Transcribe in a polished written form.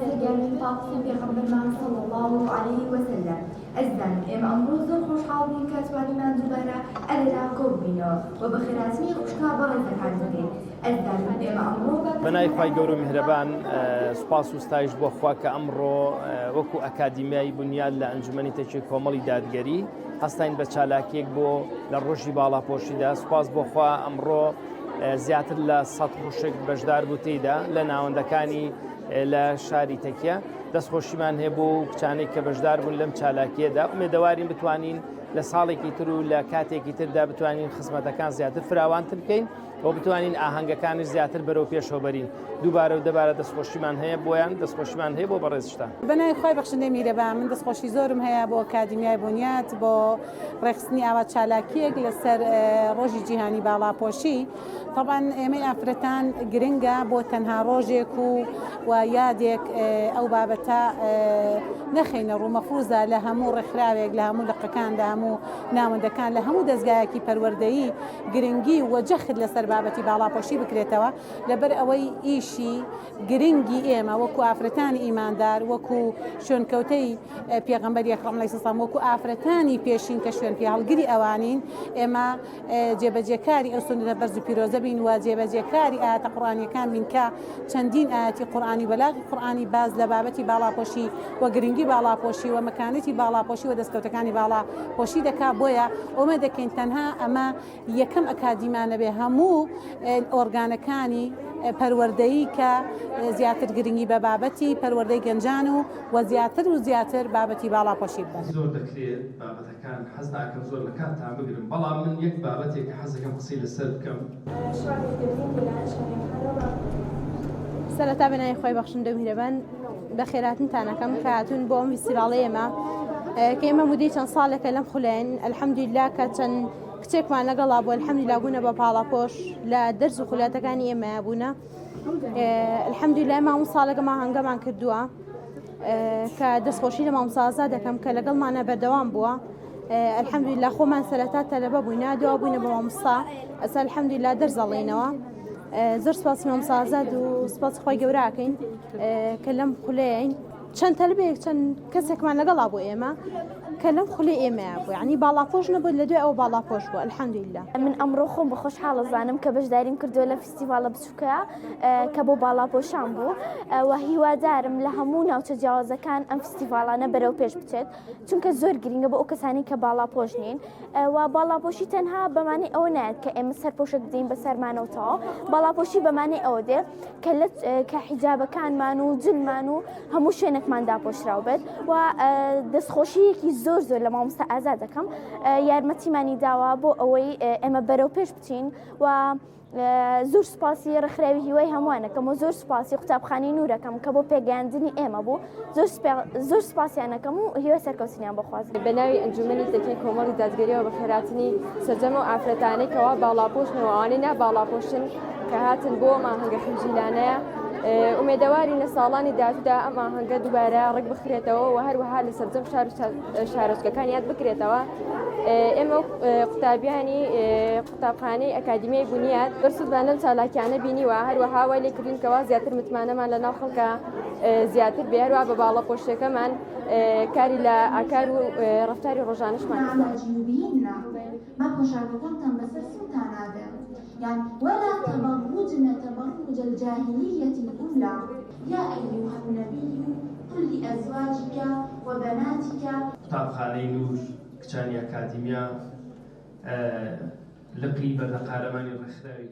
سەرگەرمی پاڵپسی پێغەمبەرمان صلی الله عليه وسلم. ئەزدان ئێمە ئەمڕۆ زۆر خۆشحاڵ بووین کە توانیمان دووبارە ئەلەلا کۆبووینەوە و بە خێراتنی خوشکا بەڕێزەکان دەکەین. ئەزدان ئێمە ئەمڕۆ بەنای خوای گەورە میهرەبان سوپاس و ستایش بۆ خوا کە ئەمڕۆ وەکو ئەکادیمیای بنیاد لە ئەنجومەنی تەکێ کۆمەڵی دادگەری هەستین بە چالاکیەک بۆ لە ڕۆژی باڵاپۆشیدا. سوپاس بۆ خوا ئەمڕۆ زیاتر لە 100 خوشک بەشدار بوو تێیدا لە ناوەندەکانی لە شاری تەکیە. دەستخۆشیمان هەیە بۆ کچانێک کە بەشدار بوون لەم چالاکیەدا. ئومێدەوارین بتوانین لە ساڵێکی تر و لە کاتێکی تردا بتوانین خزمەتەکان زیاتر فراوانتر بکەین و بتوانین ئاهەنگەکانش زیاتر بەرەو پێشەوە بەرین. دووبارە و دەبارە دەستخۆشیمان هەیە بۆیان، دەستخۆشیمان هەیە بۆ بەڕێزشتان. بەنای خۆی بەخشندەی میرەبان، من دەستخۆشی زۆرم هەیە بۆ ئەکادیمیای بنیاد بۆ ڕێخستنی ئاوا چالاکیەک لەسەر ڕۆژی جیهانی باڵاپۆشی. طبعاً ئێمە ئافرەتان گرنگە بۆ تەنها ڕۆژێک و یادێک ئەو بابەتە نەخینە ڕوو. مەفروزە لە هەموو ڕێکخراوێک، لە هەموو لقەکان، لە هەموو ناوەندەکان، لە هەموو دەستگایەکی پەروەردەیی گرنگی و جەخت لەسەر بابەتی باڵاپۆشی بکرێتەوە، لەبەر ئەوەی ئیشی گرنگی ئێمە وەکو ئافرەتانی ئیماندار، وەکو شوێنکەوتەی پێغەمبەری ئەکرەم عەلەیهی سەلام، وەکو ئافرەتانی پێشین کە شوێن پێهەڵگری ئەوانین، ئێمە جێبەجێکاری ئەو سونەتە بەرز و پیرۆزە بین و جێبەجێکاری ئاەتە قورئانیەکان بین کە چەندین ئاەتی قورئانی بەلاغی قورئانی باز لە بابەتی باڵاپۆشی و گرنگی باڵاپۆشی و مەکانەتی باڵاپۆشی و دەستکەوتەکانی باڵاپۆشی دەکا. بۆیە ئەمە دەکەین تەنها ئەمە یەکەم ئەکادیمانە بێ، هەموو ئۆرگانەکانی پەروەردەیی کە زیاتر گرنگی بە بابەتی پەروەردەی گەنجان و زیاتر و زیاتر بابەتی باڵاپۆشی بن. زۆر دەکرێت بابەتەکان حەز ناکەم زۆر لە کاتتان بگرم، بەڵام من یەک بابەتێک کە حەزەکەم قسەی لەسەر بکەم. سەرەتا بەنای خۆی بەخشندە و میهرەبان بە خێراتنتانەکەم کە هاتوون بۆ ئەم فیستیڤاڵەی ئێمە کە ئێمە مودەی چەند ساڵێکە لەم خولەیەن. ئەلحەمدولیلا کە چەند کچێکمان لەگەڵا بوو، ئەلحەمدولیلا بوونە بە باڵاپۆش لە دەرز و خولاتەکانی ئێمەیە بوونە. ئەلحەمدولیلا مامۆ ساڵێکە ماهەنگەمان کردووە کە دەستخۆشی لە مامۆسازا دەکەم کە لەگەڵمانە بەردەوام بووە. ئەلحەمدولیلا خۆمان سەرەتا تەلەبە بووینە، دووە بووینە بە مامۆستا، ئەسا ئەلحەمدولیلا دەرزەڵێنەوە. زۆر سپاسی مامۆسازاد و سپاسی خۆی گەوراکەین کە لەم خولەیەین چەند تەلبەیەک چەند کەسێکمان لەگەڵا بۆ ئێمە کە لەم خولەی ئێمەیە بوو، یعنی باڵاپۆش نەبوو، لە دوای ئەوە باڵاپۆش بوو. ئەلحەمدولیلا من ئەمڕۆ خۆم بە خۆشحاڵە زانم کە بەشداریم کردووە لە فیستیڤاڵە بچووکە کە بۆ باڵاپۆشان بوو و هیوادارم لە هەموو ناوچە جیاوازەکان ئەم فیستیڤاڵانە بەرەو پێش بچێت، چونکە زۆر گرنگە بۆ ئەو کەسانی کە باڵاپۆش نین و باڵاپۆشی تەنها بەمانەی ئەوە نایەت کە ئێمە سەرپۆشک بدەین بەسەرمانەوەتەوە. باڵاپۆشی بەمانەی ئەوە دێ کە حیجابەکانمان و جلمان و هەموو شوێنێکمان داپۆشراو بێت و دەستخۆشیەکی زۆر لە مامۆستا ئازاد دەکەم. یارمەتیمانی داوە بۆ ئەوەی ئێمە بەرەو پێش بچین و زۆر سوپاسی ڕێکخراوی هیوای هەمووانەکەم و زۆر سوپاسی قوتابخانەی نورەکەم کە بۆ پێگەیاندنی ئێمە بوو. زۆر سوپاسیانەکەم و هیوای سەرکەوتنیان بەخوازم. بەناوی ئەنجومەنی تەکێی کۆمەڵی دادگەریەوە بە خێراتنی سەرجەمە و ئافرەتانەی کەوا باڵاپۆشن و ئەوانەی ناباڵاپۆشن کە هاتن بۆ ماهەنگە حنجیلانەیە. ئومێدەوارین لە ساڵانی داهاتوودا ئەم ئاهەنگە دووبارە ڕێک بخرێتەوە و هەروەها لە سەرجەم شارۆچکەکان یاد بکرێتەوە. ئێمە قوتابیانی قوتابخانەی ئەکادیمیای بنیاد بەرسودمان لەم چالاکیانە بینیوە، هەروەها وای لێکردینکەوە زیاتر متمانەمان لە ناو خەڵکە زیاتر بێ، هەروەها بە باڵاپۆشیەکەمان کاری لە ئاکار و ڕەفتاری ڕۆژانەشمان ما پۆشاکەکانتان بەسەر سوتان نادەن، يعني ولا تبرجن تبرج الجاهلية الأولى يا أيها النبي قل لأزواجك وبناتك. قوتابخانەی نور کچانی ئەکادیمیا لقی بەردەقارەمانی ڕێکخراوی